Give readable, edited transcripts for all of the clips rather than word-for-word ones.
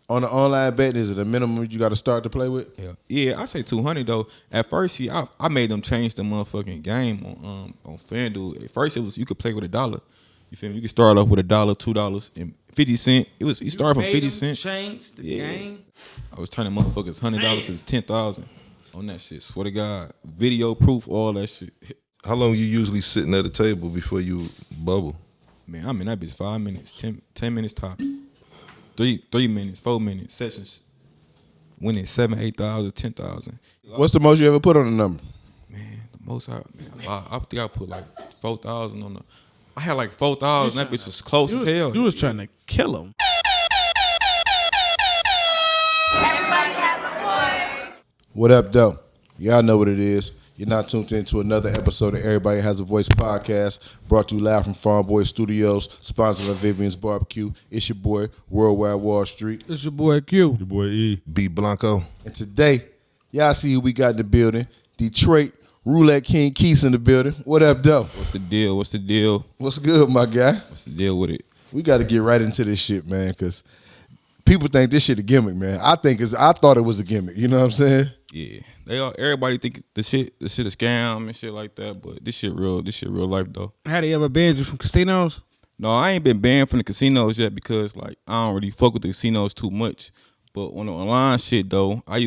On the online betting, is it a minimum you got to start to play with? Yeah, I say 200 though. At first, I made them change the motherfucking game on FanDuel. At first, it was you could play with $1. You feel me? You could start off with $1, $2, and 50 cent. He started from 50 cent. Change the game. I was turning motherfuckers $100 to 10,000 on that shit. Swear to God, video proof, all that shit. How long you usually sitting at the table before you bubble? Man, I'm in that bitch 5 minutes, 10 minutes tops. 3 minutes, 4 minutes sessions. Winning 7, 8,000, 10,000. What's the most you ever put on a number? Man, the most I think I put like 4,000 on the. I had like 4,000. That bitch was close as hell. You was trying to kill him. Everybody has a voice. What up, though? Y'all know what it is. You're not tuned into another episode of Everybody Has a Voice podcast, brought to you live from Farm Boy Studios, sponsored by Vivian's Barbecue. It's your boy, Worldwide Wallstreet. It's your boy Q. Your boy E. B Blanco. And today, y'all see who we got in the building. Detroit Roulette King Quis in the building. What up, though? What's the deal? What's the deal? What's good, my guy? What's the deal with it? We got to get right into this shit, man, because people think this shit a gimmick, man. I thought it was a gimmick. You know what I'm saying? Yeah, everybody think the shit a scam and shit like that, but this shit real life though. Had he ever banned you from casinos? No, I ain't been banned from the casinos yet because like I don't really fuck with the casinos too much. But on the online shit though, I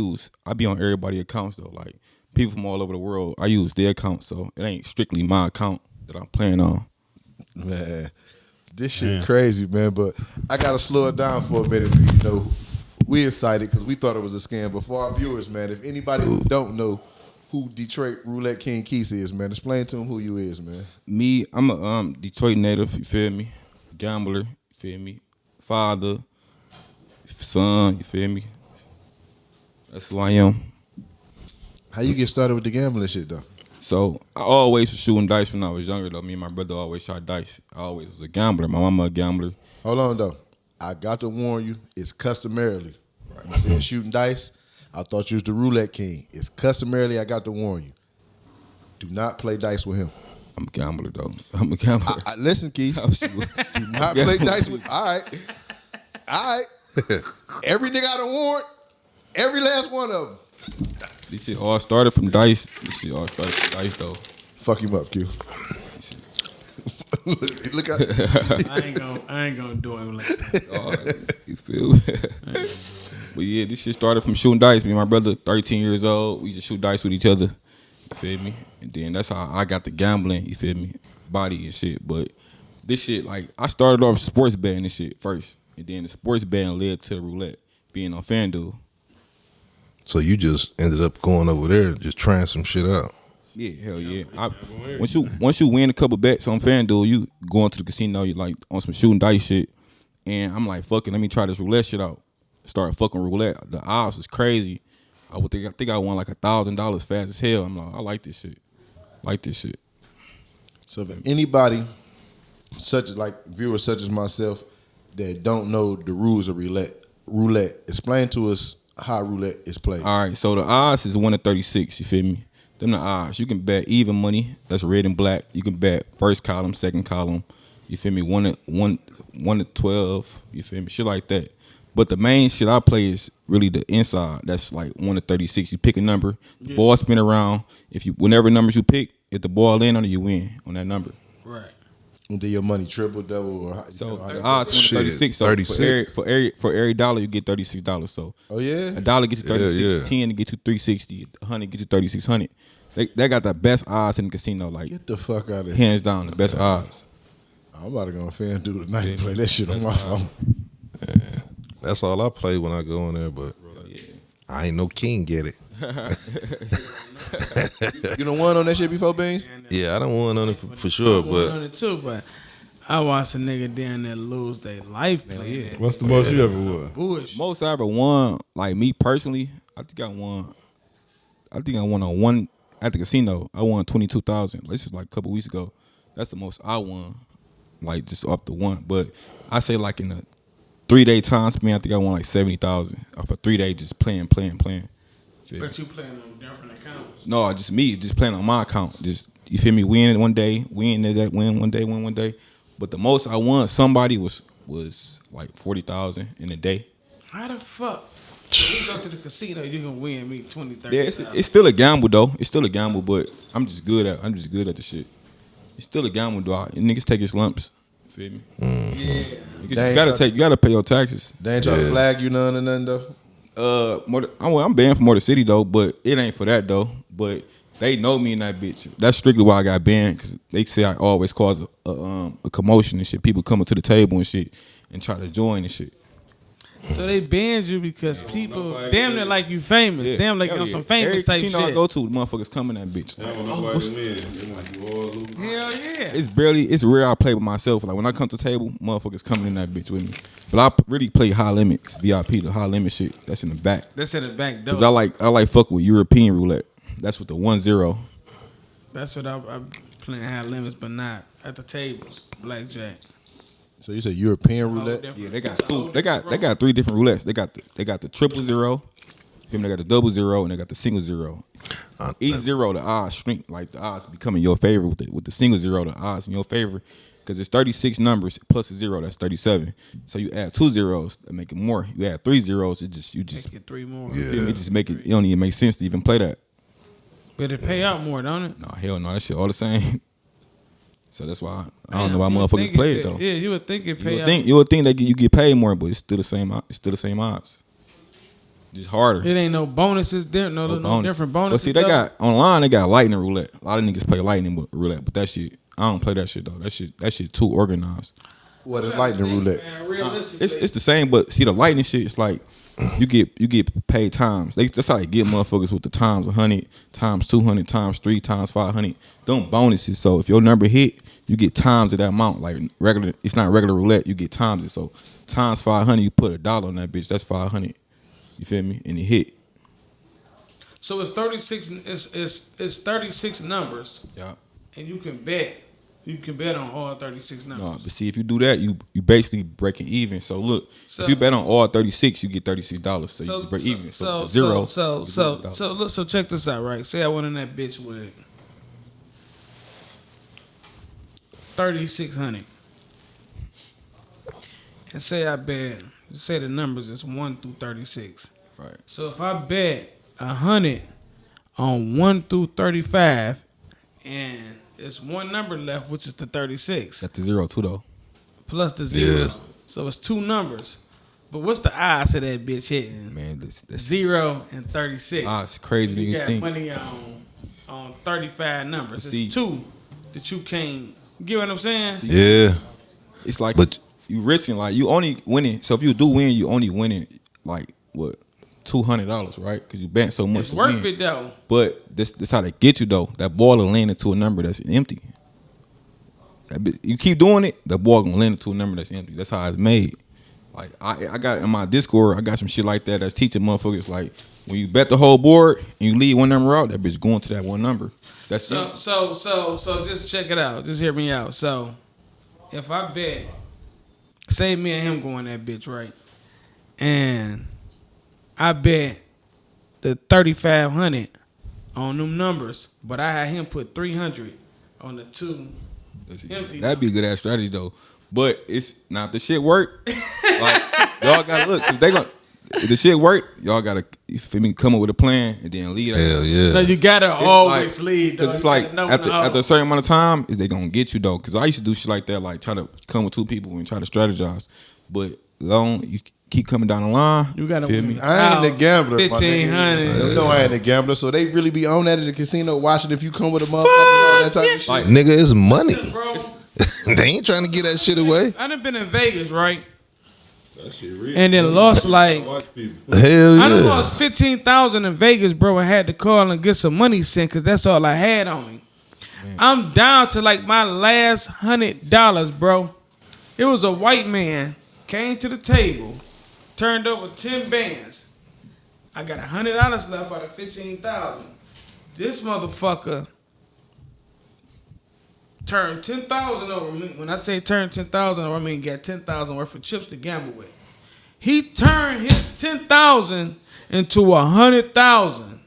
be on everybody's accounts though. Like people from all over the world, I use their accounts, so it ain't strictly my account that I'm playing on. Man, this shit crazy, man. But I gotta slow it down for a minute. You know, we excited because we thought it was a scam. But for our viewers, man, if anybody who don't know who Detroit Roulette King Quis is, man, explain to them who you is, man. Me, I'm a Detroit native. You feel me? Gambler. You feel me? Father, son. You feel me? That's who I am. How you get started with the gambling shit, though? So I always was shooting dice when I was younger, though. Me and my brother always shot dice. I always was a gambler. My mama a gambler. Hold on, though. I got to warn you, it's customarily. Right. You said shooting dice. I thought you was the Roulette King. It's customarily, I got to warn you. Do not play dice with him. I'm a gambler, though. I'm a gambler. Listen, Keith. Do not play dice with. All right. Every nigga I done warned, every last one of them. This shit all started from dice. Though. Fuck him up, Q. Look out. I ain't gonna do him like that. You feel me? But yeah, this shit started from shooting dice. Me and my brother, 13 years old, we just shoot dice with each other. You feel me? And then that's how I got the gambling, you feel me? Body and shit. But this shit, like, I started off sports betting and shit first. And then the sports betting led to the roulette, being on FanDuel. So you just ended up going over there just trying some shit out. Yeah, hell yeah. Once you win a couple bets on FanDuel, you go into the casino, you like on some shooting dice shit. And I'm like, fuck it, let me try this roulette shit out. Start fucking roulette. The odds is crazy. I think I won like $1,000 fast as hell. I'm like, I like this shit. So if anybody, viewers such as myself, that don't know the rules of roulette, explain to us how roulette is played. All right, so the odds is 1 to 36. You feel me? Them the odds. You can bet even money. That's red and black. You can bet first column, second column. You feel me? 1 to 12. You feel me? Shit like that. But the main shit I play is really the inside. That's like 1 to 36. You pick a number, the ball spin around. Whenever numbers you pick, if the ball land on it, you win on that number. Right. And then your money triple, double, or so the odds 1 to 36. So 36. for every dollar you get $36. So a dollar get you 36, 10 to get you 360, 100 get you 3,600. They got the best odds in the casino. Like get the fuck out of here. Hands down, the best odds. I'm about to go on FanDuel tonight and play that shit on my phone. Yeah. That's all I play when I go in there, but I ain't no king get it. You done won on that shit before, Beans? Yeah, I done won on it for sure, but on it too, but I watched a nigga down there lose their life playing that. What's the most you ever won? Bullshit. Most I ever won, like me personally, I think I won on one at the casino. I won 22,000. This was like a couple weeks ago. That's the most I won, like just off the one. But I say like in a 3-day time span, I think I won like 70,000 off a 3-day just playing. So, But you playing on different accounts? no, just me, just playing on my account. Just you feel me? Win one day, win one day. But the most I won, somebody was like 40,000 in a day. How the fuck? You go to the casino, you can win me 20, 30. Yeah, it's still a gamble though. It's still a gamble, but I'm just good at the shit. It's still a gamble, dog. And niggas take his lumps. Feel me? Yeah. You gotta pay your taxes. They ain't trying to flag you none or nothing though. I'm banned from Motor City though, but it ain't for that though. But they know me in that bitch. That's strictly why I got banned, because they say I always cause a commotion and shit. People coming to the table and shit and try to join and shit. So they banned you because people damn near like you famous. Yeah. Damn like on some famous Every type casino shit. I go to, the motherfuckers coming that bitch. Hell yeah. It's rare I play with myself. Like when I come to the table, motherfuckers coming in that bitch with me. But I really play high limits, VIP, the high limit shit. That's in the back. That's in the back door. Cause I like fuck with European roulette. That's with the 1-0. That's what I'm playing high limits, but not at the tables. Blackjack. So you said European roulette? Yeah, they got two. They got 3 different roulettes. They got the 000. They got the 00 and they got the 0. Each 0, the odds shrink. Like the odds becoming your favor with the 0, the odds in your favor. Because it's 36 numbers plus a 0, that's 37. So you add 2 zeros that make it more. You add 3 zeros, you just Make it 3 more. it just make it. It don't even make sense to even play that. But it pay out more, don't it? No, hell no, that shit all the same. So that's why I don't know why motherfuckers play it though. Yeah, you would think it pay out. You would think that you get paid more, but it's still the same. It's still the same odds. Just harder. It ain't no bonuses there. No different bonuses. But see, they got online. They got lightning roulette. A lot of niggas play lightning roulette, but that shit, I don't play that shit though. That shit too organized. What is lightning roulette? It's the same, but see the lightning shit. It's like you get paid times. That's how they get motherfuckers with the times 100, times 200, times 3, times 500. Them bonuses. So if your number hit, you get times of that amount. Like regular, it's not regular roulette. You get times it. So times 500, you put $1 on that bitch. That's 500. You feel me? And it hit. So it's 36. It's 36 numbers. Yeah. And you can bet. You can bet on all 36 numbers. No, but see, if you do that, you basically breaking even. So look, if you bet on all 36, you get $36. So you break even. So zero. So check this out, right? Say I went in that bitch with 3,600, and say I bet. Say the numbers is 1 through 36. Right. So if I bet 100 on 1 through 35, and it's one number left, which is the 36. Got the 0 too though. Plus the 0. Yeah. So it's 2 numbers. But what's the odds of that bitch hitting? Man, that's 0 and 36. it's crazy than You you got think. money on 35 numbers. See- It's 2 that you can't. You get what I'm saying? Yeah. It's like But- you risking, like you only winning. So if you do win, you only winning like what, $200, right? Because you bet so much. It's to worth win. it though. But this how they get you though. That ball will land into a number that's empty. You keep doing it, the ball gonna land into a number that's empty. That's how it's made. Like I got in my Discord, I got some shit like that that's teaching motherfuckers like when you bet the whole board and you leave one number out, that bitch going to that one number. That's So just check it out. Just hear me out. So if I bet, say me and him going that bitch, right? And I bet the 3,500 on them numbers, but I had him put 300 on the 2 empty. That'd be a good ass strategy though. But it's not the shit work. Like y'all gotta look, cause if the shit work, y'all gotta, you feel me, come up with a plan and then lead that. Hell yeah. No, you gotta always lead. Cause it's like after a certain amount of time, is they gonna get you though. Cause I used to do shit like that, like try to come with 2 people and try to strategize. But long you keep coming down the line. You gotta feel me? I ain't a gambler. 1,500. You know I ain't a gambler, so they really be on that at the casino watching if you come with a motherfucker and all that type of shit. Like, Nigga, it's money. Bro, They ain't trying to get that shit away. I done been in Vegas, right? That shit real. And then lost like Watch people. Hell I done yeah. lost 15,000 in Vegas, bro, and had to call and get some money sent because that's all I had on me. I'm down to like my last $100, bro. It was a white man came to the table, turned over 10 bands. I got $100 left out of 15,000. This motherfucker turned 10,000 over me. When I say turn 10,000 over, I mean got 10,000 worth of chips to gamble with. He turned his 10,000 into 100,000.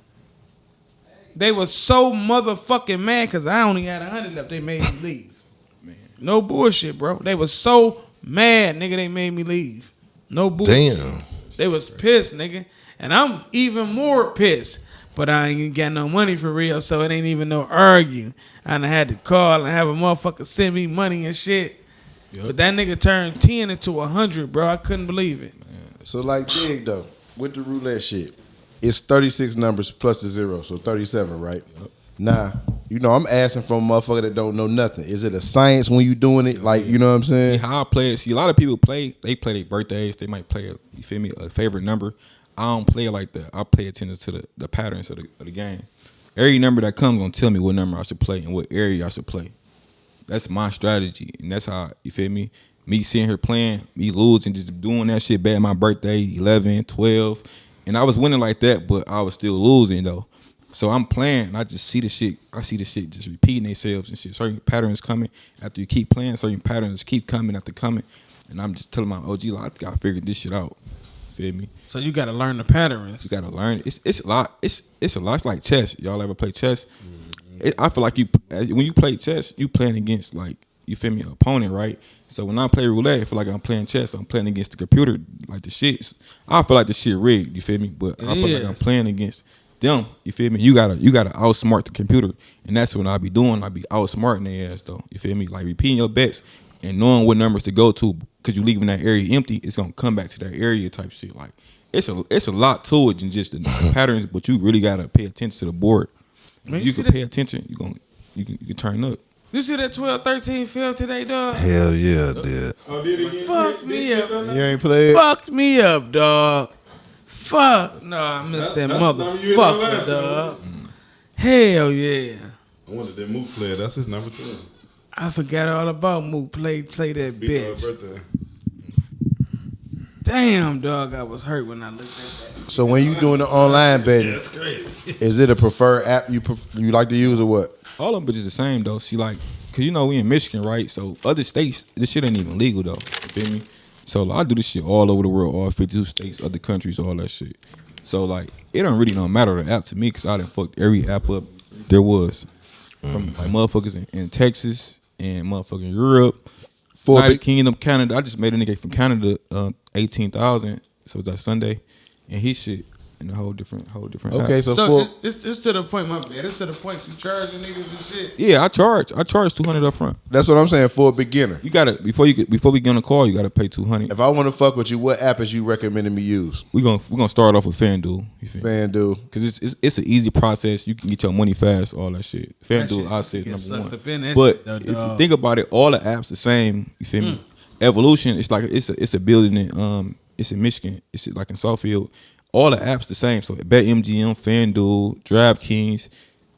They was so motherfucking mad because I only had 100 left. They made me leave. Man. No bullshit, bro. They was so mad, nigga. They made me leave. No bullshit. Damn. They was pissed, nigga. And I'm even more pissed. But I ain't got no money for real, so it ain't even no argue. I done had to call and have a motherfucker send me money and shit. Yep. But that nigga turned 10 into 100, bro. I couldn't believe it. So like dig though, with the roulette shit, it's 36 numbers plus the 0, so 37, right? Yep. Now, I'm asking from a motherfucker that don't know nothing. Is it a science when you doing it? Like, you know what I'm saying? See how I play it. See, a lot of people play their birthdays. They might play, you feel me, a favorite number. I don't play it like that. I pay attention to the patterns of the game. Every number that comes gonna tell me what number I should play and what area I should play. That's my strategy, and that's how, you feel me? Me sitting here playing, me losing, just doing that shit bad. My birthday, 11, 12, and I was winning like that, but I was still losing though. So I'm playing, and I just see the shit. I see the shit just repeating themselves and shit. Certain patterns coming after you keep playing. Certain patterns keep coming after coming. And I'm just telling my OG, like, I gotta figure this shit out. Feel me? So you gotta learn the patterns. You gotta learn. It's a lot. It's a lot. It's like chess. Y'all ever play chess? I feel like when you play chess, you playing against, like, you feel me, an opponent, right? So when I play roulette, I feel like I'm playing chess. I'm playing against the computer, like the shit. I feel like the shit rigged. You feel me? But I feel like I'm playing against them. You feel me? You gotta outsmart the computer, and that's what I be doing. I be outsmarting their ass though. You feel me? Like repeating your bets and knowing what numbers to go to, because you leaving that area empty, it's gonna come back to that area type shit. Like it's a lot to it than just the patterns, but you really gotta pay attention to the board. Man, you can pay attention, you can turn up. You see that 12-13 film today, dog? Hell yeah, I did. Oh, did it again? Fuck me up. You ain't played? Fucked me up, dog. Fuck. No, I missed that motherfucker, dog. Hell yeah. I wanted that Mook player. That's his number 2. I forgot all about Mook. Play that bitch. Birthday. Damn, dog. I was hurt when I looked at that. So when you doing the online betting, That's crazy. is it a preferred app you like to use or what? All of them bitches the same though. See, like, cause we in Michigan, right? So other states, this shit ain't even legal though. You feel me? So I do this shit all over the world, all 52 states, other countries, all that shit. So like, it don't really matter the app to me, cause I done fucked every app up there was, from like motherfuckers in Texas and motherfucking Europe, United Kingdom, Canada. I just made a nigga from Canada 18,000. So it was that Sunday, and he shit in a whole different Okay, app. So it's to the point, my bad. It's to the point you charging niggas and shit. Yeah, I charge $200 up front. That's what I'm saying for a beginner. You gotta before we get on the call, you gotta pay $200. If I want to fuck with you, what app is you recommending me use? We're gonna start off with FanDuel. You feel me? FanDuel. Because it's an easy process. You can get your money fast, all that shit. FanDuel, I say number one. But if you think about it, all the apps the same. You feel me? Evolution, it's like it's a building in it's in Michigan. It's like in Southfield. All the apps the same. So BetMGM, FanDuel, DraftKings,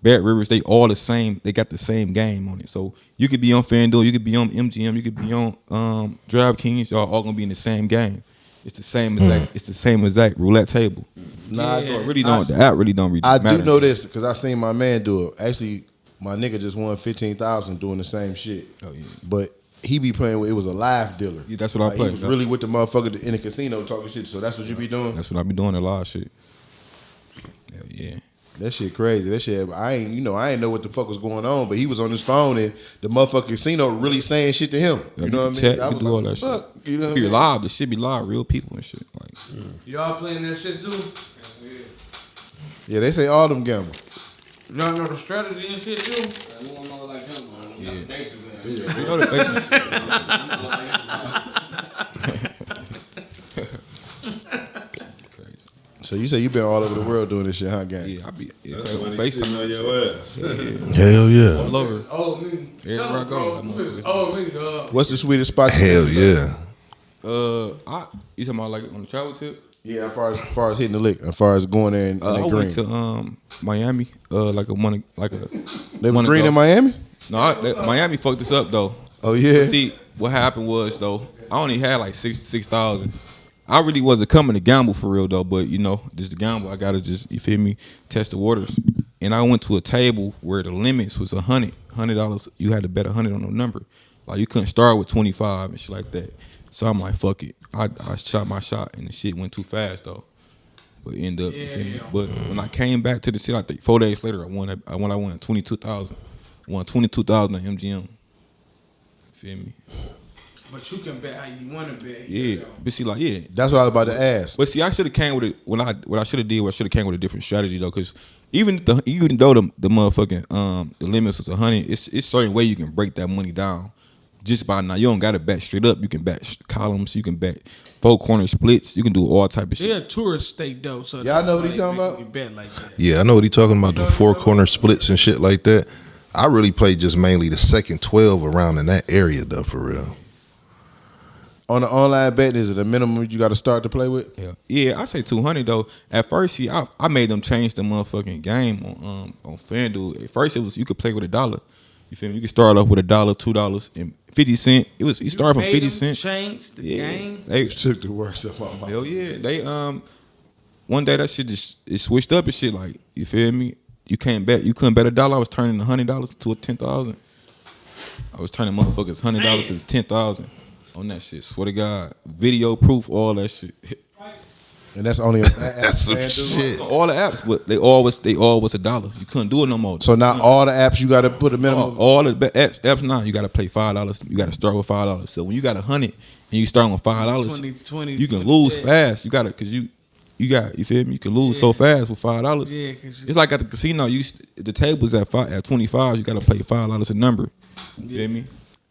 Bet Rivers, they all the same. They got the same game on it. So you could be on FanDuel, you could be on MGM, you could be on DraftKings. Y'all all gonna be in the same game. It's the same exact. It's the same exact roulette table. Nah, The app really don't. I matter. do know this because I seen my man do it. Actually, my nigga just won 15,000 doing the same shit. Oh yeah. But he be playing with, it was a live dealer. Yeah, that's what I play. He was really with the motherfucker in the casino talking shit. So that's what you be doing? That's what I be doing, a lot of shit. Hell yeah. That shit crazy. That shit, I ain't know what the fuck was going on, but he was on his phone and the motherfucking casino really saying shit to him. You know what I mean? I was do all that shit. You know what be I mean? live. The shit be live. Real people and shit. Like, Y'all playing that shit too? Yeah, they say all them gamble. Y'all know the strategy and shit too? you know the basics. Crazy. So you say you been all over the world doing this shit, huh, gang? Yeah, I be That's when FaceTime on your ass. Hell yeah. all over. Oh, me. Everywhere I go, I'm on Oh, me, dog. What's the sweetest spot? Hell yeah. You talking about like on the travel tip? Yeah, as far as hitting the lick, as far as going there and I green. went to Miami. They was month green ago. in Miami? No, Miami fucked us up though. Oh yeah. See, what happened was though, I only had like 6,000. I really wasn't coming to gamble for real though, but just to gamble, I gotta just, you feel me, test the waters. And I went to a table where the limits was $100. You had to bet 100 on a number. Like you couldn't start with 25 and shit like that. So I'm like, fuck it. I shot my shot and the shit went too fast though. But end up, you feel me? But when I came back to the city, like 4 days later, I won 22,000. Won 22,000 at MGM. Feel me? But you can bet how you want to bet. Yeah, but see, like, That's what I was about to ask. But see, I should have came with it what I should have did. I should have came with a different strategy though, because even though the motherfucking the limits was 100, it's certain way you can break that money down. Just by now, you don't gotta bet straight up. You can bet columns. You can bet 4 corner splits. You can do all type of shit. They're a tourist state though, so Y'all know what he talking about? You bet like that. Yeah, I know what he talking about, the 4 corner splits and shit like that. I really play just mainly the second 12 around in that area though, for real. On the online betting, is it a minimum you got to start to play with? Yeah, I say 200 though. At first, see, I made them change the motherfucking game on FanDuel. At first, it was you could play with $1. You feel me? You could start off with $1, $2, and 50 cent. It started from 50 cent. Changed the game. They You took the words out of my mouth. hell yeah. They one day that shit it switched up and shit. Like, you feel me? You couldn't bet $1. I was turning $100 to a 10,000. I was turning motherfuckers $100 to 10,000 on that shit. Swear to God, video proof, all that shit. And that's only That's some shit. All the apps, but they all was $1. You couldn't do it no more. So now all the apps you got to put a minimum. all the apps now you got to pay $5. You got to start with $5. So when you got 100 and you start with $5, 20, you can lose fast. You got to because you feel me? You can lose so fast with $5. Yeah, cause It's like at the casino. The tables at 25. You got to pay $5 a number. You feel me?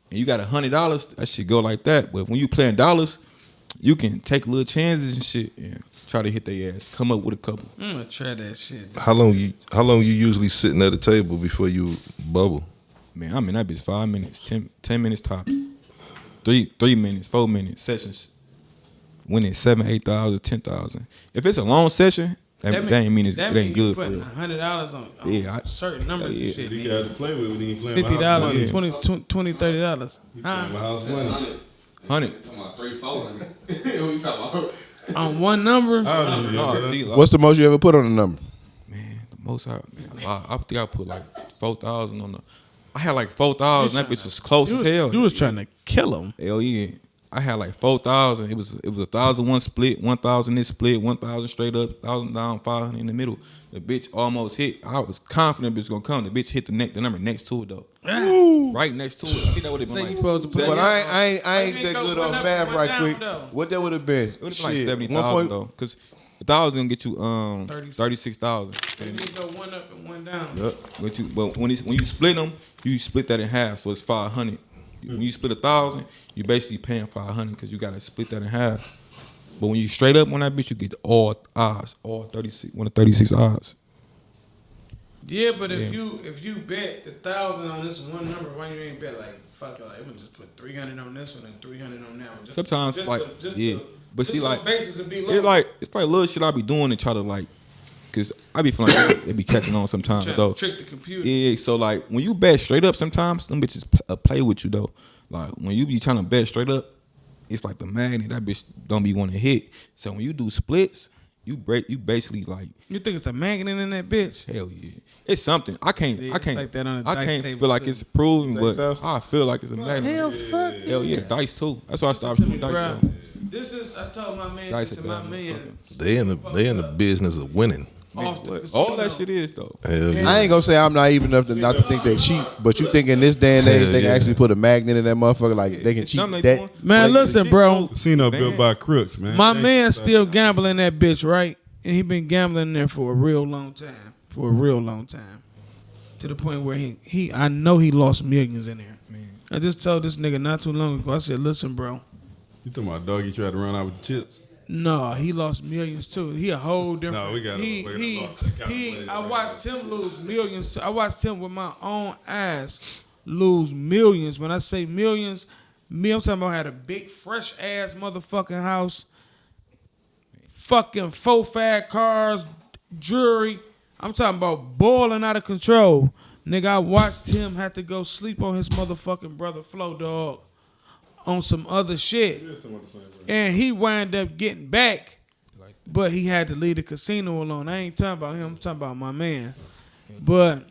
And you got $100. That shit go like that. But when you playing dollars, you can take little chances and shit and try to hit their ass. Come up with a couple. I'm gonna try that shit. How long you usually sitting at a table before you bubble? Man, I'm in that bitch 5 minutes, 10 minutes tops. 3 minutes, 4 minutes sessions. Winning 7, 8,000, 10,000. If it's a long session, that ain't mean it ain't good for you. real. $100 on certain numbers and shit. You got to play with when you ain't playing. $50, $20. $20, $30. House money. 100. Talking about 3, 4. What you talking about? On one number. See, like, What's the most you ever put on a number? man, the most I think I put like 4,000 on the. I had like 4,000. That bitch was close as hell. You was trying to kill him. Hell yeah. I had like 4,000. It was 1,001 split, 1,000 this split, 1,000 straight up, 1,000 down, 500 in the middle. The bitch almost hit. I was confident bitch gonna come. The bitch hit the number next to it though. Right next to it. I think that would have been So like. you supposed to put But I ain't didn't that go good one off up math and right one quick. down, though. What that would have been? It would have been like Shit, 70,000 though, because 1,000 gonna get you 36,000. You go one up and one down. Yep. But when you split them, you split that in half, so it's 500. When you split 1,000, you basically paying 500 because you gotta split that in half. But when you straight up on that bitch, you get all odds, all 36, 36 odds. Yeah, but if you bet the 1,000 on this one number, why you ain't bet like fuck it? Like, it would just put 300 on this one and 300 on that one. Sometimes but see, like basis would be low. it's like little shit I be doing to try to like, cause I be feeling like they be catching on sometimes Trying though. to trick the computer. Yeah, so like when you bet straight up, sometimes some bitches play with you though. Like when you be trying to bet straight up, it's like the magnet that bitch don't be want to hit. So when you do splits, you basically like. You think it's a magnet in that bitch? Hell yeah, it's something. I can't like that on a I dice can't table feel like too. it's proven, but so? I feel like it's a magnet. Hell fuck. Hell yeah, dice too. That's why I stopped shooting dice. Bruh, Though. this is I told my man. Dice This is are my bad, man. They in the business of winning. Off the All casino. that shit is though. Hell yeah. I ain't gonna say I'm naive enough to not to think they cheat, but you think in this day and age Hell they can yeah. actually put a magnet in that motherfucker like they can cheat Something they that? doing. Man, Like, listen, legit, bro. Casino built by crooks, man. My man still gambling that bitch, right? And he been gambling there for a real long time. To the point where I know he lost millions in there. Man. I just told this nigga not too long ago. I said, listen, bro. You talking about doggy tried to run out with the chips? No, he lost millions too. He a whole different. No, we gotta I watched him lose millions. I watched him with my own eyes lose millions. When I say millions, I'm talking about had a big fresh ass motherfucking house, fucking 4-5 cars, jewelry. I'm talking about boiling out of control. Nigga, I watched him have to go sleep on his motherfucking brother Flo, dog, on some other shit. And he wound up getting back, but he had to leave the casino alone. I ain't talking about him. I'm talking about my man. But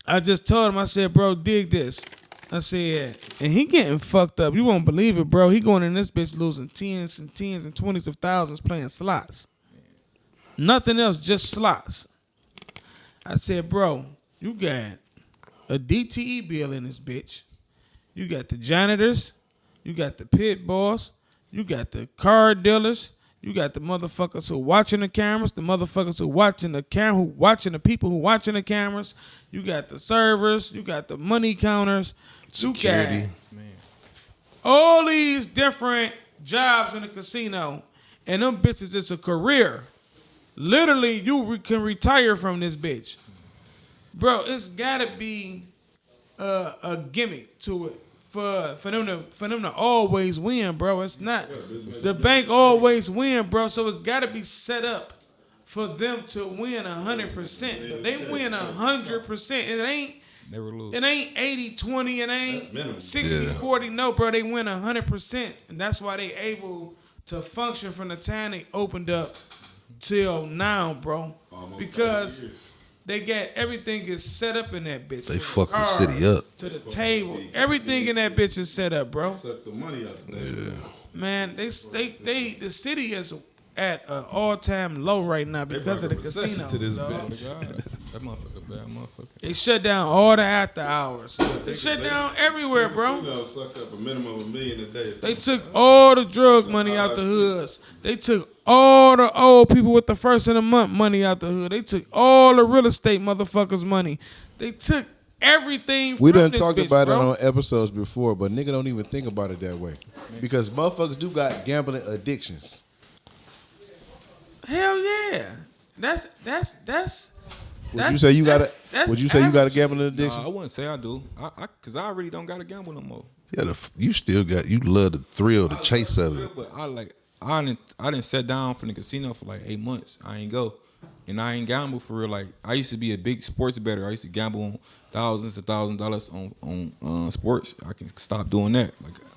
I just told him, I said, bro, dig this. I said, and he getting fucked up. You won't believe it, bro. He going in this bitch losing tens and 20s of thousands playing slots. Nothing else, just slots. I said, bro, you got a DTE bill in this bitch. You got the janitors. you got the pit boss, you got the car dealers, you got the motherfuckers who watching the cameras, the motherfuckers who watching the camera, who watching the people who watching the cameras. You got the servers, you got the money counters, Security. you got all these different jobs in the casino, and them bitches is a career. Literally, you can retire from this bitch, bro. It's gotta be a gimmick to it for them to always win, bro. It's not the bank always win, bro. So it's gotta be set up for them to win 100%. They win 100%. It ain't. Never lose. It ain't 80-20. It ain't 60-40. No, bro. They win 100%, and that's why they able to function from the time they opened up till now, bro. Because they got everything is set up in that bitch. They fucked the city up. To the table. Everything in that bitch is set up, bro. Suck the money out of Yeah. Man, the city is at an all-time low right now because of the casino. to this dog. bitch. That motherfucker bad motherfucker. They shut down all the after hours. They shut down everywhere, bro. Casino suck up a minimum of $1 million a day. They took all the drug money out the hoods. They took all the old people with the first of the month money out the hood. They took all the real estate motherfuckers' money. They took everything We from done this talked bitch, about bro. it on episodes before, but nigga don't even think about it that way. Because motherfuckers do got gambling addictions. Hell yeah. That's Would you say you got that's a average. gambling addiction? I wouldn't say I do. Cause I really don't gotta gamble no more. Yeah, you love the thrill, the chase of it. But I didn't sit down from the casino for like 8 months. I ain't go. And I ain't gamble for real. Like I used to be a big sports bettor. I used to gamble on thousands of $1,000s on sports. I can stop doing that.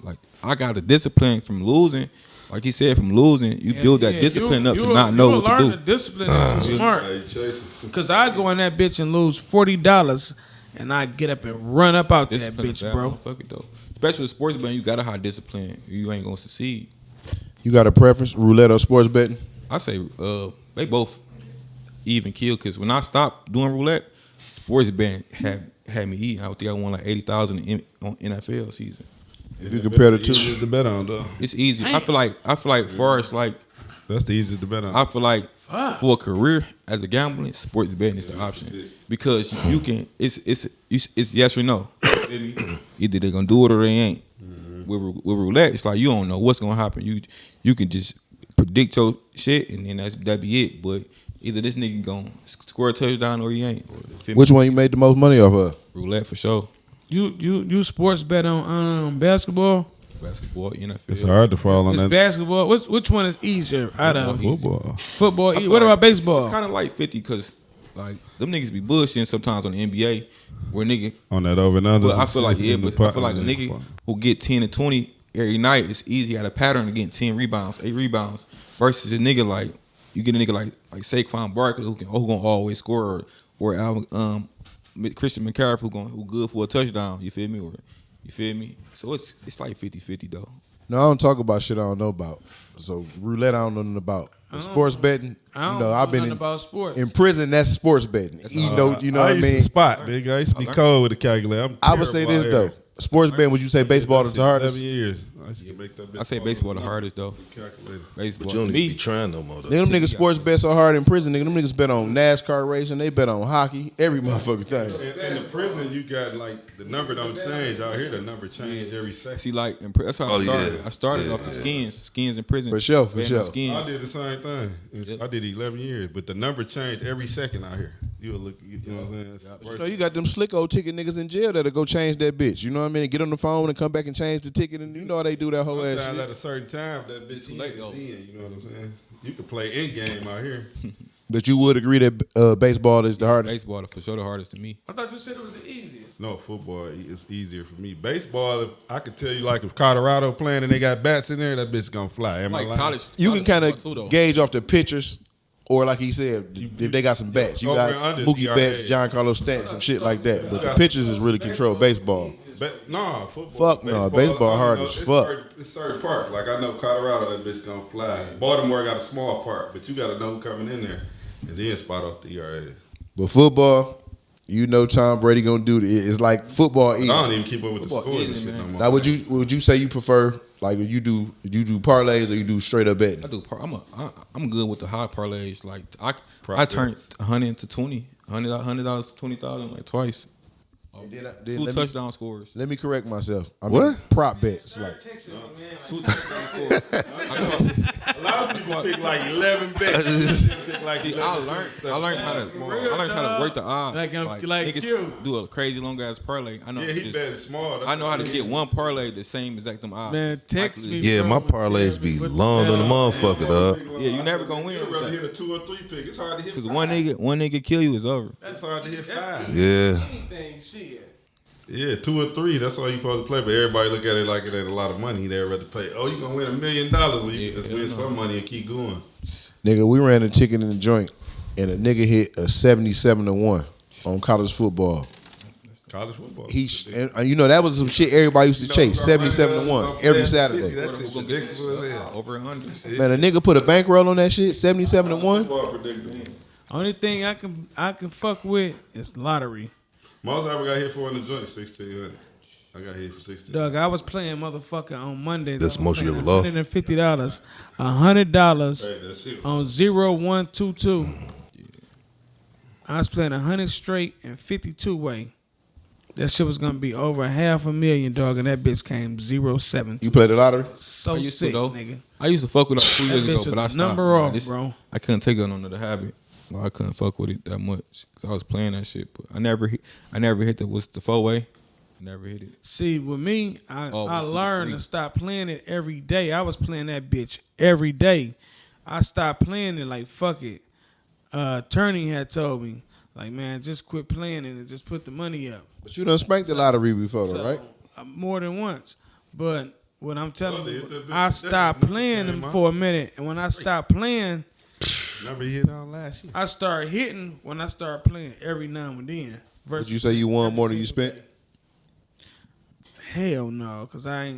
Like I got the discipline from losing. Like he said, from losing, you build that discipline up to not know what to do. You learn the discipline and be smart. Hey, chasing. Because I go in that bitch and lose $40 and I get up and run up out that Discipline is bitch, bad, bro. motherfucker, though. Especially with sports betting, you gotta have discipline. You ain't gonna succeed. You got a preference, roulette or sports betting? I say they both even kill. Because when I stopped doing roulette, sports betting had me eating. I think I won like $80,000 on NFL season. If you compare the Easiest two, to bet on, though. It's easy. I feel like far as like That's the easiest to bet on. I feel like for a career as a gambling, sports betting is the option because you can. It's yes or no. Either they're gonna do it or they ain't. With roulette, it's like you don't know what's gonna happen. You can just predict your shit and then that be it. But either this nigga gonna score a touchdown or he ain't. which one you made the most money off of? Roulette for sure. You sports bet on basketball? Basketball, NFL. It's hard to fall on It's that. basketball. Which one is easier out of Football. football? I feel What like about baseball? It's kind of like 50 because like them niggas be bullshitting sometimes on the NBA where nigga. On that over and under. But I feel like I feel like a nigga who get 10 and 20 every night, it's easy at a pattern of getting 10 rebounds, 8 rebounds versus a nigga like you get a nigga like Saquon Barkley who gonna always score or Christian McCaffrey who good for a touchdown. You feel me? So it's like 50-50 though. No, I don't talk about shit I don't know about. So roulette I don't know nothing about. Sports betting, I don't I've know been nothing about sports. in prison. That's sports betting. You know what I used mean? to spot, nigga. I used to be cold with a calculator. I would say this though. Sports betting, would you say baseball is the hardest? 7 years. I used to make that bitch I say baseball the hardest though. calculator. Baseball. But you don't To need to be me, trying no more though. Nigga, them niggas sports bet so hard in prison. Nigga, them niggas bet on NASCAR racing. They bet on hockey. Every motherfucking thing. In the prison, you got like the number don't change. Out here, the number change every second. see like that's how I started. yeah. I started off the skins in prison. For sure. I Skins. did the same thing. I did 11 years, but the number changed every second out here. You look, you know what I'm saying? You know, you got them slick old ticket niggas in jail that'll go change that bitch. You know what I mean? Get on the phone and come back and change the ticket, and you know how they do that whole ass Sometimes shit. at a certain time, that bitch late, is though. in. You know what I'm saying? You can play in game out here. But you would agree that baseball is the hardest. Baseball for sure the hardest to me. I thought you said it was the easiest. No, football is easier for me. Baseball, I could tell you, like if Colorado playing and they got bats in there, that bitch gonna fly. Am I Like lying? college. You can kind football too, though. of gauge off the pitchers, or like he said, if they got some bats. You Over got and under Mookie ERA. Betts, John Carlos Stanton, some shit like that. But the pitchers is really control baseball. No, football. Fuck no, baseball hard as fuck. It's certain park. Like I know Colorado, that bitch gonna fly. Baltimore got a small park, but you gotta know who coming in there, and then spot off the ERA. But football, You know Tom Brady gonna do it. It's like football. I don't even keep up with the scores and shit no more. Now, would you say you prefer like you do parlays or you do straight up betting? I do. I'm good with the high parlays. Like I turned 100 into 20, $100 to 20,000 like twice. Two touchdown scores. Let me correct myself. I mean, What? prop bets like Two touchdown scores. A lot of people pick like 11 bets. I learned how to work the odds. Like niggas you. do a crazy long ass parlay. I know. Yeah, he betting small. I know how to get one parlay the same exact them odds. Man, text me. Yeah, bro, my and parlays tell be me what long the than a hell. motherfucker, dog. Yeah, you never gonna win. You'd rather hit a 2 or 3 pick. It's hard to hit Because 5. one nigga kill you is over. That's hard to hit 5. Yeah. Anything, shit. Yeah, 2 or 3. That's all you supposed to play. But everybody look at it like it ain't a lot of money. They'd rather play. Oh, you gonna win $1 million? Well, you can just win some money and keep going. nigga. We ran a chicken in the joint, and a nigga hit a 77-1 on college football. College football. And you know that was some shit everybody used to chase. 77-1 every Saturday. That's ridiculous. Over 100. Man, a nigga put a bankroll on that shit. 77-1. Only thing I can fuck with is lottery. Most I ever got hit for in the joint, 1,600. I got hit for 16. Dog, I was playing motherfucker on Mondays. That's I was most you playing ever lost? $150, $100 Hey, that's it. on 0122. I was playing 100 straight and 52 way. That shit was gonna be over $500,000, dog, and that bitch came 0.7. You played the lottery? So used to, sick, though. nigga. I used to fuck with it 2 years That ago, bitch but I was stopped. number off, This- bro. I couldn't take it on the habit. Well, I couldn't fuck with it that much because I was playing that shit. But I never hit the 4-way. Never hit it. See, with me, I what's the learned three? to stop playing it every day. I was playing that bitch every day. I stopped playing it like, fuck it. Turney had told me, like, man, just quit playing it and just put the money up. But you done spanked the lottery before, though, right? More than once. But what I'm telling you, that's- I stopped playing them for a minute. And when I stopped playing, Never hit on last year. I started hitting when I started playing every now and then. Would you say you won more than you spent? Hell no, cause I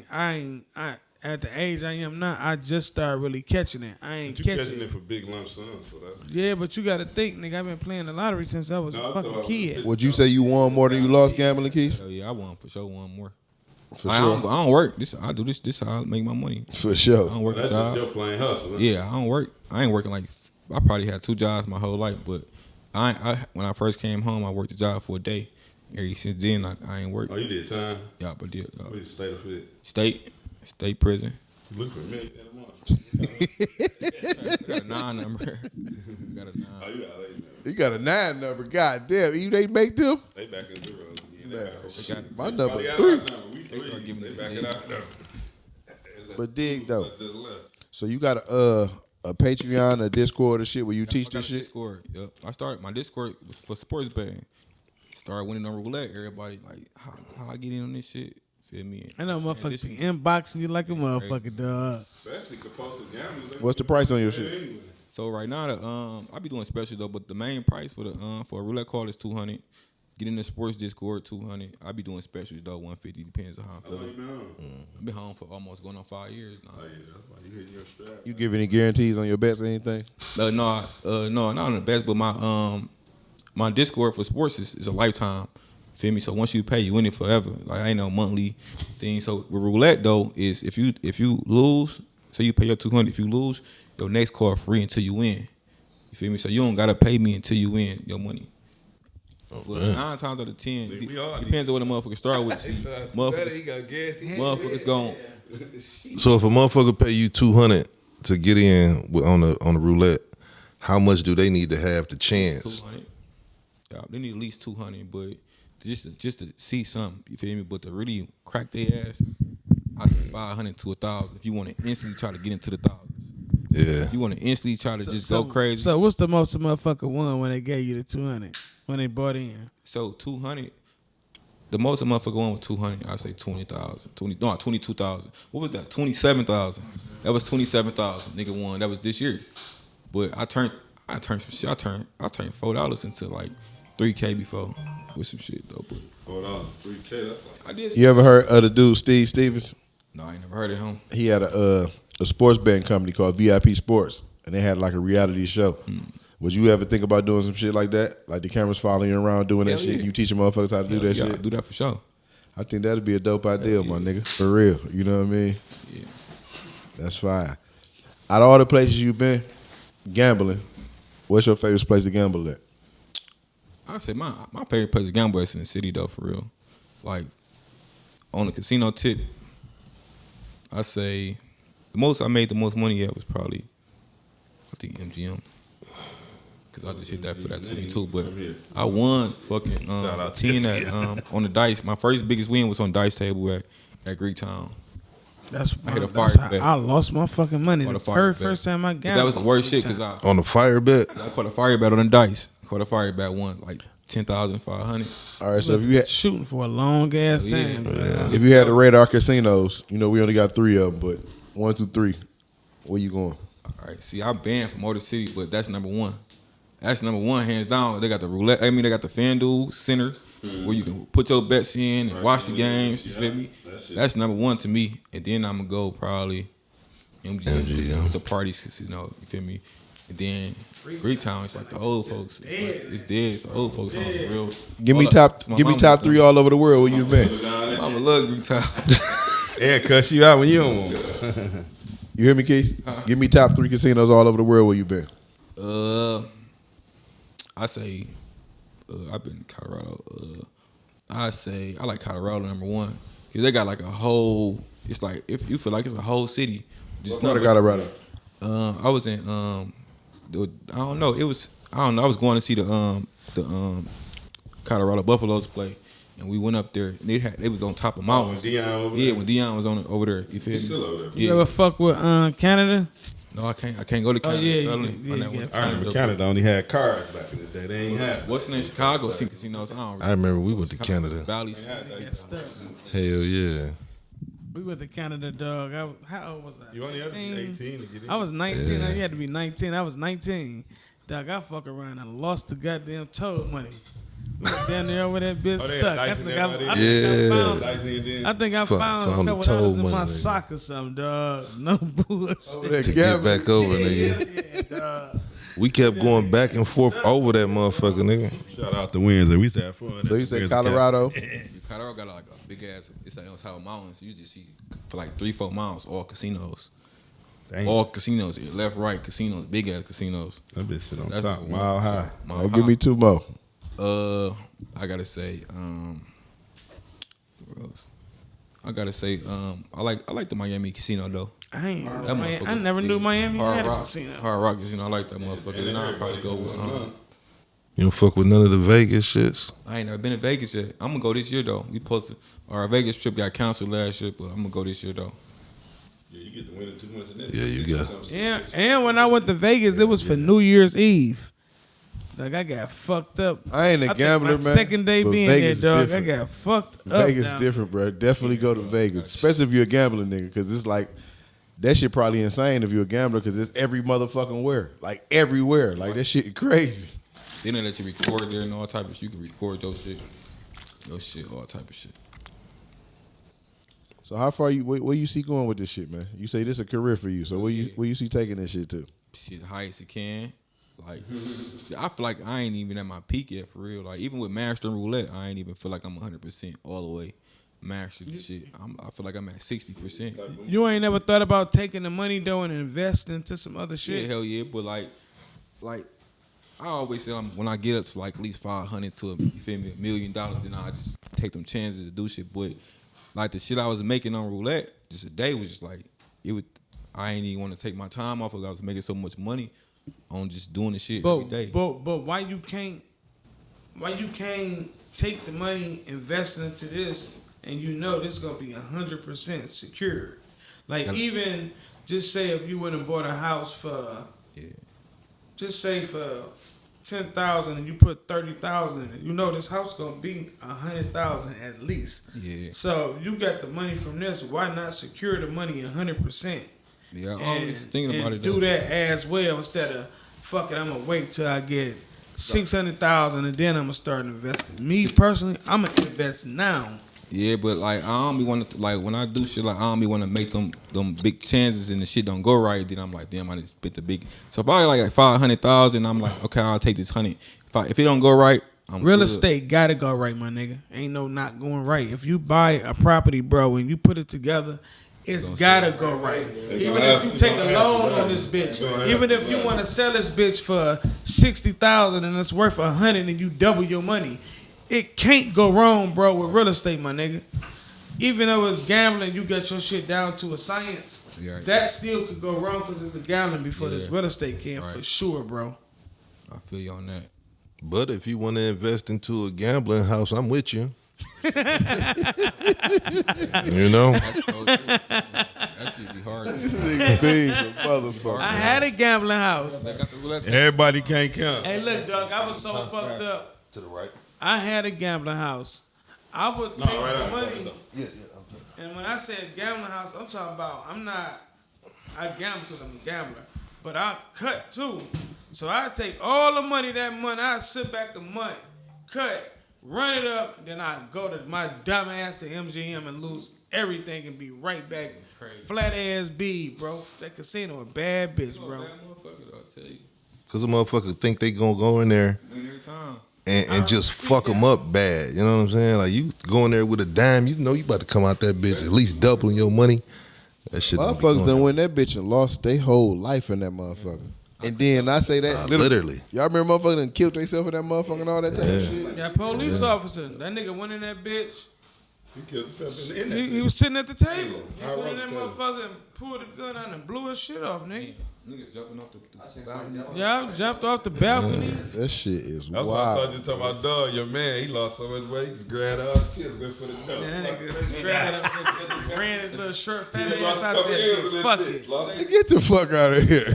at the age I am now, I just started really catching it. I ain't But you catching catching it. it for big lump sums, so that's. Yeah, but you got to think, nigga. I've been playing the lottery since I was No, a I fucking thought- kid. Would you say you won more than you lost gambling, Keys? Hell yeah, I won for sure. One more. For I sure. don't work. I do this. This how I make my money. For I sure. don't work a That's just job. your plain hustle. Huh? Yeah, I don't work. I ain't working like. I probably had 2 jobs my whole life, but when I first came home, I worked a job for a day. Ever since then, I ain't worked. Oh, you did time. Yeah, but did We state of it. state prison. You look for a minute that month. I got a 9 number. Got a 9. Oh, you got 8 now. You got a 9 number. God damn. They make them? They back in zeros again. They Man, back shit, my They number got 3. our number. We They start 3. giving They us back eight. it out now. But dig, though. Just left. So you got a Patreon, a Discord, or shit where you teach I got this a shit? Discord. Yep. I started my Discord was for sports betting. Started winning on roulette. Everybody like how I get in on this shit. Feel me? I know Man, motherfuckers this be shit- inboxing you like a motherfucker, dog. Especially compulsive gambling. What's the price on your shit? Anyway. So right now, I be doing specials though, but the main price for a roulette card is $200. Get in the sports Discord, $200. I be doing specials though, $150. Depends on how I'm How long feeling. you been home? I've been home for almost going on 5 years now. Oh, yeah, that's why you hitting your strap. You give any guarantees on your bets or anything? No, not on the best, but my Discord for sports is a lifetime. Feel me? So once you pay, you win it forever. Like I ain't no monthly thing. So with roulette though, is if you lose, so you pay your $200. If you lose, your next card free until you win. You feel me? So you don't gotta pay me until you win your money. But 9 times out of 10, We all depends on what the motherfucker start with. See, motherfuckers gon' So if a motherfucker pay you $200 to get in on the roulette, how much do they need to have the chance? 200. Yeah, they need at least 200, but just to see something, you feel me? But to really crack their ass, I say 500 to 1,000. If you want to instantly try to get into the thousands, Yeah. if you want to instantly try to just go crazy. So what's the most a motherfucker won when they gave you the 200 when they bought in? So 200, the most a motherfucker won with 200, I say 20,000, 22,000. What was that? 27,000. That was 27,000. Nigga won. That was this year. But I turned some shit. I turned $4 into like $3K before with some shit though. But Hold on, 3K. That's like. I did. You ever heard of the dude Steve Stevens? No, I ain't never heard of him. He had a sports betting company called VIP Sports, and they had like a reality show. Would you ever think about doing some shit like that? Like the cameras following you around doing that Hell shit? yeah. And you teaching motherfuckers how to do that Yeah, shit? I do that for sure. I think that'd be a dope idea, my nigga. For real. You know what I mean? Yeah. That's fine. Out of all the places you've been gambling, what's your favorite place to gamble at? I say my favorite place to gamble is in the city though, for real. Like on the casino tip, I say the most I made the most money at was probably I think MGM. Cause I just hit that for that 22, but I won fucking Shout out 10 at on the dice. My first biggest win was on dice table at Greektown. That's I hit a that's fire how bet. I lost my fucking money. Caught The a fire bet. first time I But gambled. that was the worst shit because I On the fire bet. caught a fire bet on the dice. Caught a fire bet, won like 10,500. All right, so if you had shooting for a long ass Oh, yeah. time. if you had the radar casinos, you know we only got 3 of them, but 1, 2, 3, where you going? All right, see, I'm banned from Motor City, but that's number one. That's number one, hands down. They got the roulette. I mean, they got the FanDuel Center where you can put your bets in and watch the games. You feel me? That's number one to me. And then I'm gonna go probably MGM. It's a party casino. You feel me? And then Greektown, it's like the old folks. It's dead. It's the old folks home. Real. Give me All top. up. My Give me mama top was 3 all over the world. Where you been? Mama love Greektown. And cuss you out when you don't want. You hear me, Keith? Give me top 3 casinos all over the world. Where you been? I say I've been in Colorado. I say I like Colorado number one because they got like a whole. It's like if you feel like it's a whole city. What part of Colorado? I was in I don't know. It was I don't know. I was going to see the Colorado Buffaloes play, and we went up there. And it was on top of mountains. When Deion over Yeah, there? when Deion was over there. You feel me? Still over there. You Yeah. ever fuck with Canada? No, I can't go to Canada. yeah, felony. yeah, On that yeah. one. I remember Canada only had cars back in the day. They ain't had. What's in Chicago? See casinos. I remember we went to Canada. Valleys. Hell yeah. We went to Canada, dog. How old was I? You only had to be 18 to get in. I was 19. Yeah. You had to be 19. I was 19. Dog, I fuck around and lost the goddamn toad money. We went down there with that bitch they had stuck. dice in there, buddy? I think I found a Found the couple toad dollars in money, my nigga. sock or something, dog. No bullshit. To get back over, nigga. Yeah, dog. We kept going back and forth over that motherfucker, nigga. Shout out to Wednesday. We used to have fun. So you say Colorado? Colorado got like a big ass. It's like on top of mountains. You just see for like 3-4 miles all casinos. Dang. All casinos, left, right casinos, big ass casinos. That bitch sit on That's top, number mile one. high. Mile Oh, high. give me 2 more. I gotta say, what else? I gotta say, I like the Miami casino though. I never knew Miami Hard had a Rock, casino. Hard Rock casino. I like that motherfucker. Then I'll probably go with. You don't fuck with none of the Vegas shits. I ain't never been to Vegas yet. I'm gonna go this year though. We posted our Vegas trip got canceled last year, but I'm gonna go this year though. Yeah, you get the winner too much in that. Yeah, you got. Yeah, and when I went to Vegas, it was for New Year's Eve. Like I got fucked up. I ain't a think gambler, my man. second day but being Vegas there, dog, different. I got fucked up. Vegas down. different, bro. Definitely go to Vegas, especially if you're a gambling nigga, because it's like that shit probably insane if you're a gambler, because it's every motherfucking where, like everywhere, like that shit crazy. They don't let you record there and all type of shit. You can record your shit, all type of shit. So how far where you see going with this shit, man? You say this a career for you, so where you see taking this shit to? Shit, the highest it can. Like, I feel like I ain't even at my peak yet, for real. Like, even with Master and Roulette, I ain't even feel like I'm 100% all the way mastered the shit. I feel like I'm at 60%. You ain't never thought about taking the money though and investing into some other shit. Yeah, hell yeah. But like I always say when I get up to like at least 500 to you feel me, $1 million, then I just take them chances to do shit. But like the shit I was making on Roulette, just a day was just like I ain't even want to take my time off because I was making so much money on just doing the shit every day. But why you can't take the money, invest into this, and you know this is gonna be 100% secure? Like even just say if you went and bought a house for just say for 10,000 and you put 30,000, you know this house gonna be 100,000 at least. Yeah. So you got the money from this. Why not secure the money 100%? Yeah, I always thinking about it. Do though. that as well instead of fuck it. I'm gonna wait till I get 600,000 and then I'm gonna start investing. Me personally, I'm gonna invest now Yeah, but like I don't be want to like when I do shit like I don't be want to make them big chances and the shit don't go right. Then I'm like, damn, I just spit the big. So if I like 500,000, I'm like, okay, I'll take this 100. If it don't go right, I'm Real good. estate gotta go right, my nigga. Ain't no not going right. If you buy a property, bro, and you put it together, it's gotta go right. Even if you take a loan on this bitch, even if you want to sell this bitch for 60,000 and it's worth 100 and you double your money, it can't go wrong, bro, with real estate, my nigga. Even though it's gambling, you got your shit down to a science. Yeah. That still could go wrong because it's a gambling before this real estate can, for sure, bro. I feel you on that. But if you want to invest into a gambling house, I'm with you. You know? That's should be hard. This nigga B's a motherfucker. I had a gambling house. Everybody can't count. Hey, look, dog, I was so fucked up. To the right. I had a gambling house. I would take right the on. money, Yeah. and when I said gambling house, I'm talking about I gamble because I'm a gambler, but I cut too. So I take all the money that month, I sit back a month, cut, run it up, then I go to my dumb ass to MGM and lose everything and be right back. Flat ass B, bro. That casino a bad bitch, bro. Because a motherfucker think they gonna go in there and just fuck them up bad. You know what I'm saying? Like you go in there with a dime, you know you about to come out that bitch at least doubling your money. That shit. Motherfuckers done win that bitch and lost their whole life in that motherfucker. And then I say that literally. Y'all remember motherfuckers done killed themselves in that motherfucker and all that type of shit? That police officer, that nigga went in that bitch. He killed himself in the He was sitting at the table. He went in that motherfucker and pulled the gun out and blew his shit off, nigga. Niggas jumping off the balcony. Yeah, jumped off the balcony. That shit is That's why I thought wild. you were talking about dog. Your man, he lost so much weight. He just grabbed up. Cheers, went for the dough. And that nigga just grabbed up, ran his little short fat He ass lost a out couple there. years in and Fuck this it. bitch. Lost it. Get the fuck out of here.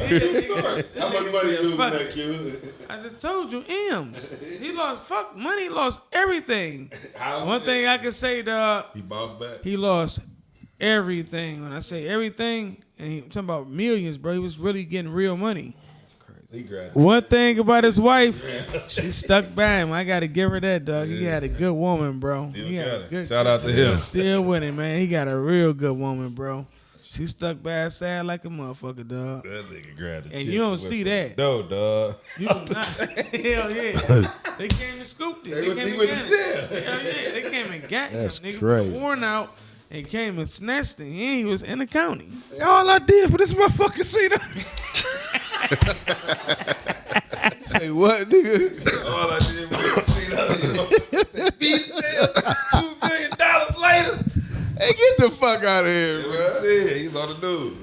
How much money you losing Fuck that it. kid? I just told you, M's. He lost money, he lost everything. How's One it? thing I can say, dog, He bounced back. he lost everything. When I say everything, and I'm talking about millions, bro, he was really getting real money. He grabbed. One thing about his wife, she stuck by him. I gotta give her that, dog. He had a good woman, bro. He had a good. Shout out to him. Still winning, man. He got a real good woman, bro. She stuck by his side like a motherfucker, dog. That nigga grabbed the And chips you don't went see for that. the dough, dog. You do not. Hell yeah. They came and scooped it. They came he and went got to it. jail. Hell yeah. They came and got That's him. Nigga crazy. worn out and came and snatched him. And he was in the county. All I did for this motherfucker casino. Say what, nigga? All I did was casino. Beat $2 million later. Hey, get the fuck out of here, bro. Yeah, he's on the news.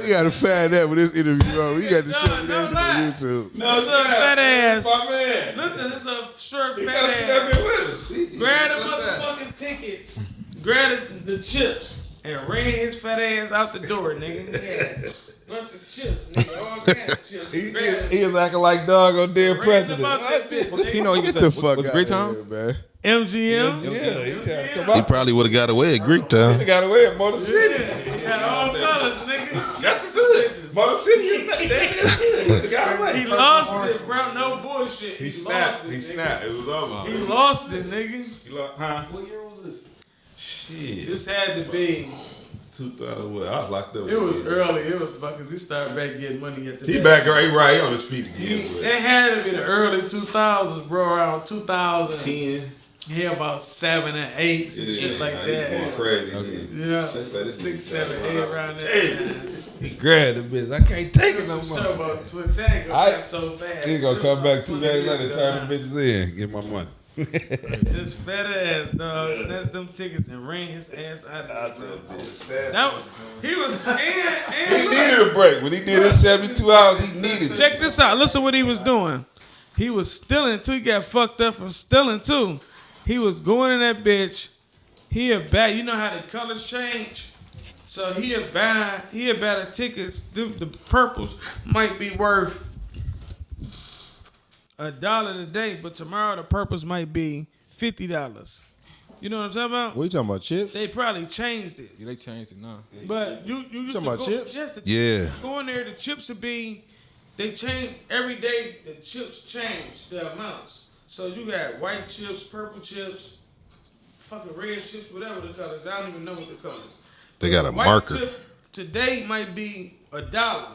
We gotta find that with this interview, bro. We got to show me that shit lie. on YouTube. No, little fat ass. My man. Listen, this little short He fat gotta see that ass. man with us. Grabbed the motherfucking tickets. Grabbed the chips. And ran his fat ass out the door, nigga. He had a bunch of chips, nigga. All kinds of chips. He was acting like dog on dead Ran president. about that bitch, nigga. You know, he Get was the fuck was out Great of Time. here, man. MGM. Yeah, he tried to come He out. probably would have got away at Greek Town. He got away at Motor City. He got all colors, nigga. That's it. Motor City. He got away. He lost it, bro. No bullshit. He lost snapped. it, He nigga. snapped. It was over. He lost it, nigga. He lost, huh? What year was this? Shit. This had to be. 2000 what? I was locked up. It was early. It was because he started back getting money at the He back. back right. He on his feet again. It had to be the early 2000s, bro. Around 2000. 10. He had about 7 and 8, some shit like He going that. crazy. Yeah, That's like this 6, nigga 7, got 8 right around Damn. that. He grabbed the bitch. I can't take it no Show more. about Twin Tango I- got so fast. He gonna come back 2 days later, turn the bitches in, get my money. This fat ass dog snatched them tickets and ran his ass out of there. That was, he was He and look, needed a break. When he did his 72 hours, he needed it. check this out. Listen what he was doing. He was stealing too. He got fucked up from stealing too. He was going in that bitch. He had buy. You know how the colors change. So he had buy the tickets. The purples might be worth $1 today, but tomorrow the purples might be $50. You know what I'm talking about? What you talking about, chips? They probably changed it. Yeah, they changed it now. But you used talking to about go, chips? Yes, the Yeah. Go in there, the chips would be, they change, every day the chips change, the amounts. So you got white chips, purple chips, fucking red chips, whatever the colors. I don't even know what the colors. They got a White marker. chip today might be $1.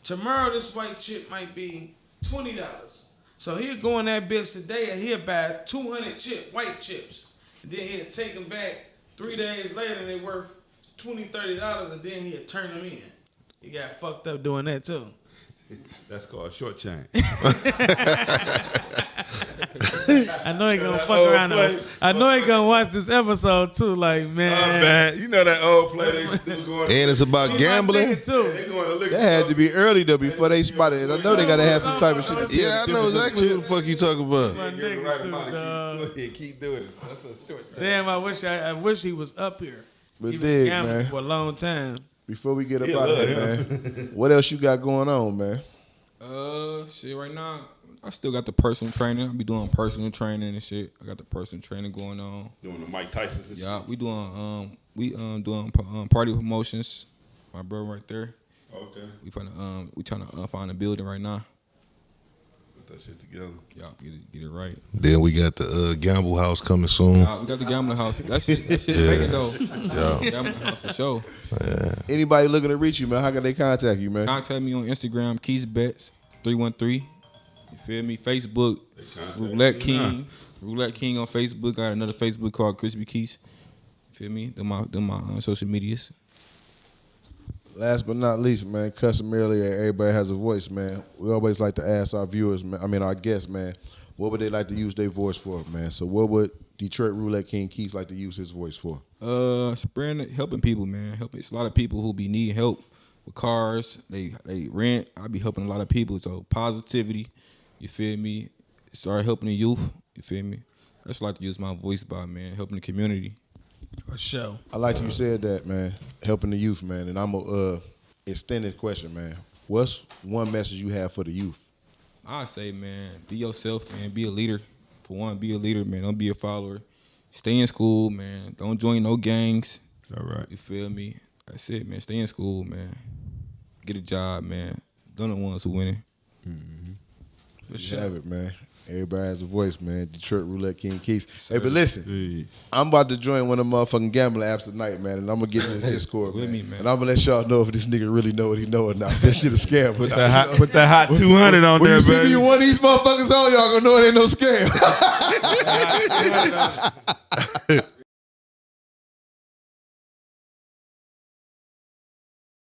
Tomorrow this white chip might be $20. So he'll go in that bitch today and he'll buy 200 white chips. And then he'll take them back 3 days later and they worth $20, $30, and then he'll turn them in. He got fucked up doing that too. That's called short chain. I know he gonna fuck around. I know he gonna watch this episode too. Like, man, You know that old play they still going. And it's about he my gambling. nigga too. They going to look. That had to be early though before they spotted it. I know they gotta have some type of shit to tell Yeah, I the know difference of exactly the what the fuck you talking about. My Give the nigga right too, amount dog. of keep doing it. That's a short chain. Damn, I wish he was up here. But He been dig, gambling man. for a long time. Before we get up Yeah, out of here, love man, what else you got going on, man? Shit, right now, I still got the personal training. I be doing personal training and shit. I got the personal training going on. Doing the Mike Tyson. Yeah, we doing party promotions. My bro right there. Okay. We trying to find a building right now. Put that shit together. Y'all get it right. Then we got the gamble house coming soon. We got the gambling house. That shit making though. Yeah. Gambling house for sure. Anybody looking to reach you, man? How can they contact you, man? Contact me on Instagram, KeysBets313. You feel me? Facebook, Roulette King. Roulette King on Facebook. I got another Facebook called Crisy Quis. You feel me? Them my social medias. Last but not least, man, customarily, everybody has a voice, man. We always like to ask our viewers, man, our guests, man, what would they like to use their voice for, man? So what would Detroit Roulette King Quis like to use his voice for? Helping people, man. It's a lot of people who be needing help with cars. They rent. I be helping a lot of people. So positivity, you feel me? Start helping the youth, you feel me? That's what I like to use my voice by, man. Helping the community. For sure. I like you said that, man, helping the youth, man. And I'm a extended question, man. What's one message you have for the youth? I say, man, be yourself, man. Be a leader. For one, be a leader, man. Don't be a follower. Stay in school, man. Don't join no gangs. All right. You feel me? That's it, man. Stay in school, man. Get a job, man. They're the ones who winning. For sure. Have it, man. Everybody has a voice, man. Detroit Roulette King Quis. Hey, but listen, I'm about to join one of the motherfucking gambling apps tonight, man, and I'm gonna get in this Discord, With man. me, man. And I'm gonna let y'all know if this nigga really know what he know or not. That shit a scam. Put that hot 200 on when there, you see baby. me one of these motherfuckers on, y'all gonna know it ain't no scam.